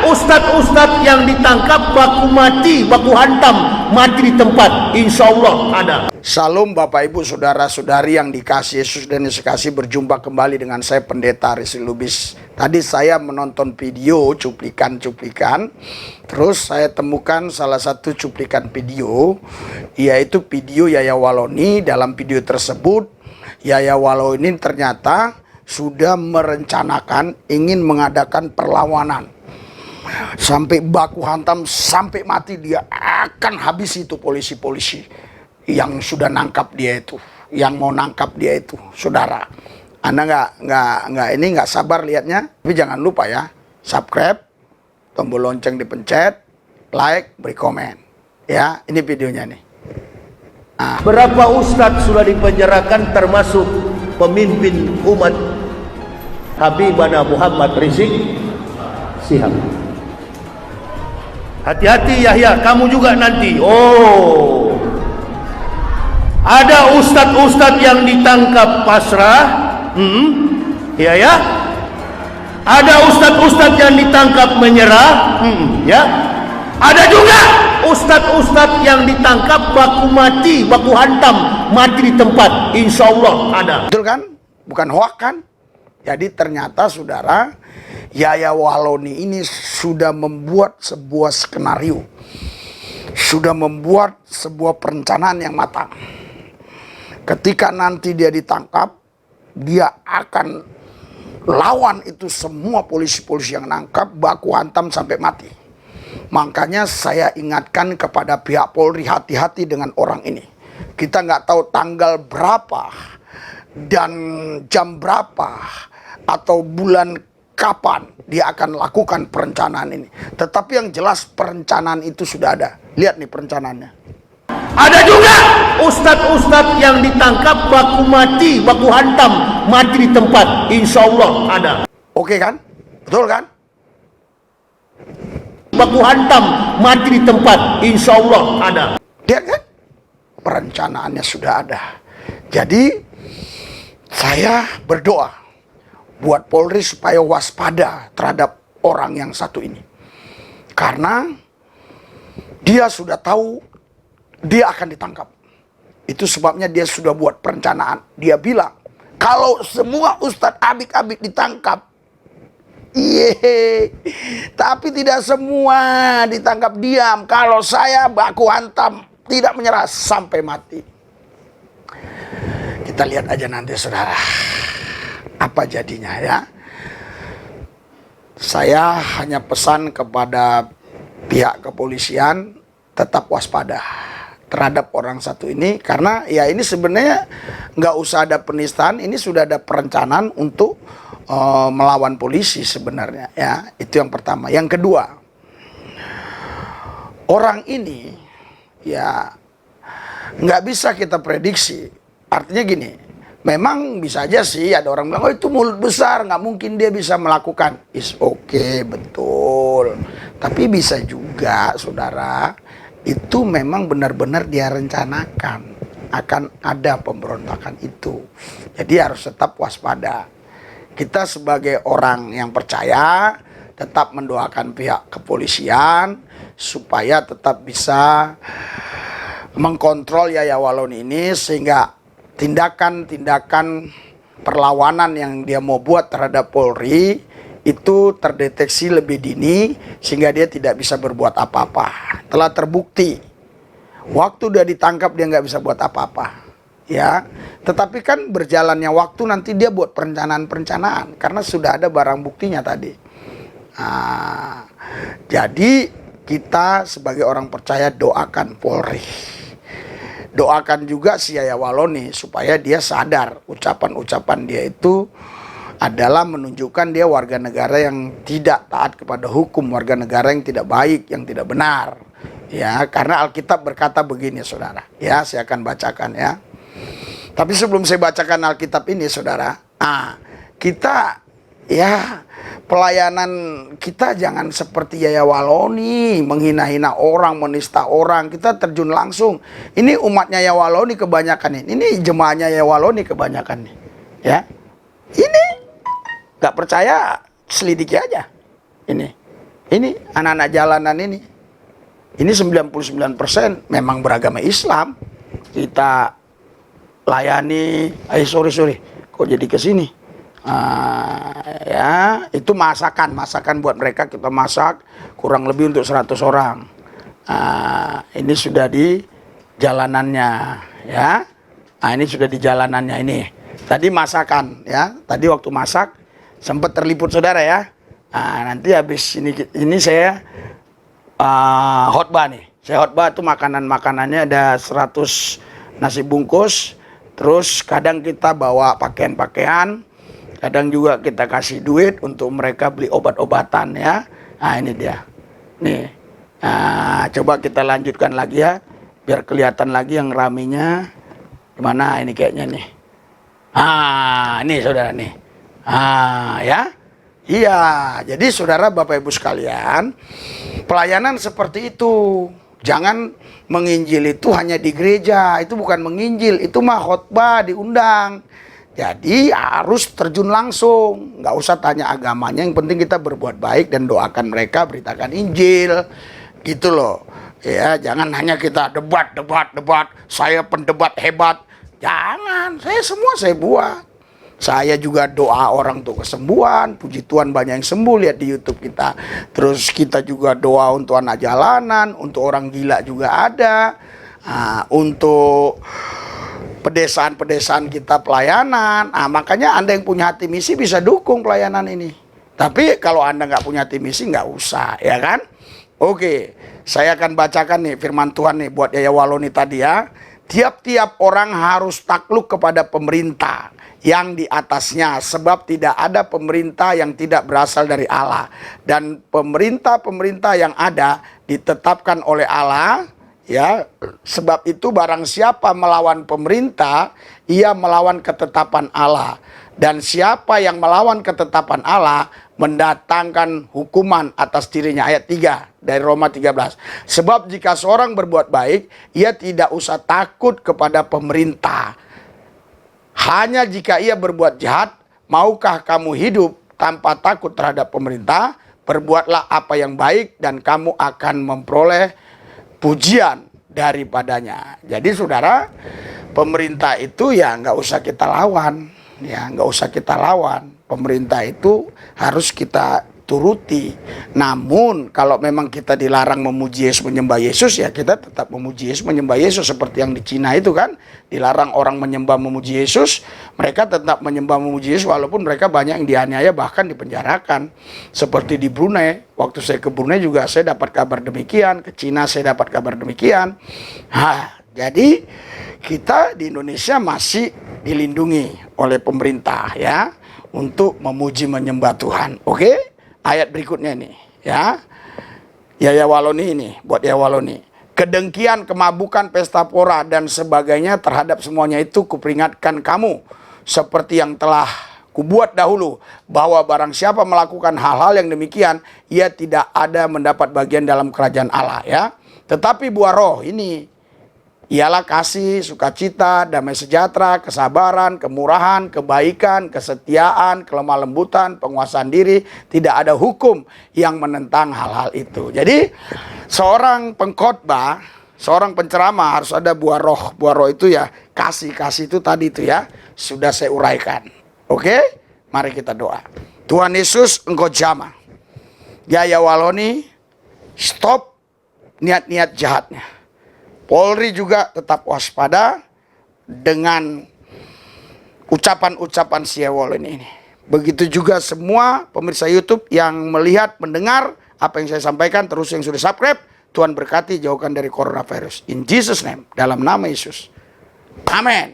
ustadz-ustadz yang ditangkap baku mati, baku hantam, mati di tempat. Insya Allah ada. Salam Bapak Ibu Saudara-saudari yang dikasihi Yesus dan Yesus kasih, berjumpa kembali dengan saya Pendeta Rizky Lubis. Tadi saya menonton video cuplikan-cuplikan, terus saya temukan salah satu cuplikan video, yaitu video Yaya Waloni. Dalam video tersebut Yaya Waloni ternyata sudah merencanakan ingin mengadakan perlawanan. Sampai baku hantam, sampai mati dia akan habis itu polisi-polisi yang sudah nangkap dia itu, yang mau nangkap dia itu, saudara. Anda nggak sabar lihatnya, tapi jangan lupa ya, subscribe, tombol lonceng dipencet, like, beri komen. Ya, ini videonya nih. Berapa ustadz sudah dipenjarakan termasuk pemimpin umat Habibana Muhammad Rizik Sihab. Hati-hati Yahya, kamu juga nanti. Oh, ada ustadz-ustadz yang ditangkap pasrah. Ya ya. Ada ustadz-ustadz yang ditangkap menyerah. Ya. Ada juga ustadz-ustadz yang ditangkap baku mati, baku hantam, mati di tempat. Insya Allah ada. Betul kan? Bukan hoak kan? Jadi ternyata saudara, Yaya Waloni ini sudah membuat sebuah skenario, sudah membuat sebuah perencanaan yang matang. Ketika nanti dia ditangkap, dia akan lawan itu semua polisi-polisi yang nangkap, baku hantam sampai mati. Makanya saya ingatkan kepada pihak Polri, hati-hati dengan orang ini. Kita nggak tahu tanggal berapa dan jam berapa atau bulan kapan dia akan lakukan perencanaan ini. Tetapi yang jelas perencanaan itu sudah ada. Lihat nih perencanaannya. Ada juga ustadz-ustadz yang ditangkap baku mati, baku hantam, mati di tempat. Insya Allah ada. Oke kan? Betul kan? Baku hantam, mati di tempat. Insya Allah ada. Lihat kan? Perencanaannya sudah ada. Jadi saya berdoa buat Polri supaya waspada terhadap orang yang satu ini. Karena dia sudah tahu dia akan ditangkap. Itu sebabnya dia sudah buat perencanaan. Dia bilang, kalau semua ustadz abik-abik ditangkap, tapi tidak semua ditangkap diam. Kalau saya baku hantam, tidak menyerah sampai mati. Kita lihat aja nanti saudara, apa jadinya ya. Saya hanya pesan kepada pihak kepolisian, tetap waspada terhadap orang satu ini, karena ya ini sebenarnya nggak usah ada penistaan, ini sudah ada perencanaan untuk melawan polisi sebenarnya ya. Itu yang pertama. Yang kedua, orang ini ya nggak bisa kita prediksi. Artinya gini, memang bisa aja sih ada orang bilang, oh itu mulut besar, nggak mungkin dia bisa melakukan. Is oke, betul. Tapi bisa juga saudara, itu memang benar-benar dia rencanakan akan ada pemberontakan itu. Jadi harus tetap waspada. Kita sebagai orang yang percaya tetap mendoakan pihak kepolisian supaya tetap bisa mengkontrol Yaya Waloni ini, sehingga tindakan-tindakan perlawanan yang dia mau buat terhadap Polri itu terdeteksi lebih dini sehingga dia tidak bisa berbuat apa-apa. Telah terbukti waktu dia ditangkap dia nggak bisa buat apa-apa ya. Tetapi kan berjalannya waktu nanti dia buat perencanaan karena sudah ada barang buktinya tadi. Jadi kita sebagai orang percaya doakan Polri, doakan juga si Yaya Waloni supaya dia sadar ucapan-ucapan dia itu adalah menunjukkan dia warga negara yang tidak taat kepada hukum, warga negara yang tidak baik, yang tidak benar. Ya, karena Alkitab berkata begini, saudara. Ya, saya akan bacakan ya. Tapi sebelum saya bacakan Alkitab ini, saudara, kita ya pelayanan kita jangan seperti Yaya Waloni, menghina-hina orang, menista orang. Kita terjun langsung. Ini umatnya Yaya Waloni kebanyakan ini. Ini jemaahnya Yaya Waloni kebanyakan nih. Ya, ini nggak percaya selidiki aja ini. Ini anak-anak jalanan ini 99% memang beragama Islam. Kita layani, sorry, kok jadi ke sini? Ya, itu masakan buat mereka, kita masak kurang lebih untuk 100 orang. Ini sudah di jalanannya, ya. Ini sudah di jalanannya ini. Tadi masakan, ya. Tadi waktu masak sempat terliput saudara ya. Nanti habis ini saya khotbah nih. Saya khotbah tuh makanannya ada 100 nasi bungkus. Terus kadang kita bawa pakaian-pakaian, kadang juga kita kasih duit untuk mereka beli obat-obatan ya. Ini dia. Nih. Coba kita lanjutkan lagi ya, biar kelihatan lagi yang raminya. Gimana ini kayaknya nih. Ini saudara nih. Ya. Iya, jadi saudara Bapak Ibu sekalian, pelayanan seperti itu. Jangan menginjil itu hanya di gereja, itu bukan menginjil, itu mah khotbah diundang. Jadi harus terjun langsung, nggak usah tanya agamanya, yang penting kita berbuat baik dan doakan mereka, beritakan Injil, gitu loh. Ya, jangan hanya kita debat, saya pendebat hebat. Jangan, saya buat. Saya juga doa orang untuk kesembuhan. Puji Tuhan banyak yang sembuh, lihat di YouTube kita. Terus kita juga doa untuk anak jalanan, untuk orang gila juga ada. Untuk pedesaan-pedesaan kita pelayanan. Makanya Anda yang punya hati misi bisa dukung pelayanan ini. Tapi kalau Anda nggak punya hati misi nggak usah, ya kan? Oke, saya akan bacakan nih firman Tuhan nih buat Yaya Waloni tadi ya. Tiap-tiap orang harus takluk kepada pemerintah yang di atasnya, sebab tidak ada pemerintah yang tidak berasal dari Allah, dan pemerintah-pemerintah yang ada ditetapkan oleh Allah, ya. Sebab itu barang siapa melawan pemerintah, ia melawan ketetapan Allah, dan siapa yang melawan ketetapan Allah mendatangkan hukuman atas dirinya. Ayat 3 dari Roma 13. Sebab jika seorang berbuat baik, ia tidak usah takut kepada pemerintah. Hanya jika ia berbuat jahat, maukah kamu hidup tanpa takut terhadap pemerintah? Perbuatlah apa yang baik dan kamu akan memperoleh pujian daripadanya. Jadi saudara, pemerintah itu ya nggak usah kita lawan. Ya nggak usah kita lawan. Pemerintah itu harus kita turuti. Namun kalau memang kita dilarang memuji Yesus, menyembah Yesus, ya kita tetap memuji Yesus, menyembah Yesus. Seperti yang di Cina itu kan, dilarang orang menyembah memuji Yesus, mereka tetap menyembah memuji Yesus walaupun mereka banyak yang dianiaya bahkan dipenjarakan. Seperti di Brunei, waktu saya ke Brunei juga saya dapat kabar demikian, ke Cina saya dapat kabar demikian. Jadi kita di Indonesia masih dilindungi oleh pemerintah ya untuk memuji menyembah Tuhan. Oke? Ayat berikutnya nih, ya. Yaya Waloni ini, buat Yaya Waloni. Kedengkian, kemabukan, pesta pora, dan sebagainya terhadap semuanya itu kuperingatkan kamu. Seperti yang telah kubuat dahulu, bahwa barang siapa melakukan hal-hal yang demikian, ia tidak ada mendapat bagian dalam kerajaan Allah, ya. Tetapi buah roh ini ialah kasih, sukacita, damai sejahtera, kesabaran, kemurahan, kebaikan, kesetiaan, kelemah lembutan, penguasaan diri. Tidak ada hukum yang menentang hal-hal itu. Jadi seorang pengkhotbah, seorang penceramah harus ada buah roh. Buah roh itu ya kasih itu tadi itu ya. Sudah saya uraikan. Oke? Mari kita doa. Tuhan Yesus, Engkau jamah. Yaya Waloni, stop niat-niat jahatnya. Polri juga tetap waspada dengan ucapan-ucapan si Yaya Waloni ini. Begitu juga semua pemirsa YouTube yang melihat, mendengar apa yang saya sampaikan, terus yang sudah subscribe, Tuhan berkati, jauhkan dari coronavirus. In Jesus name, dalam nama Yesus. Amin.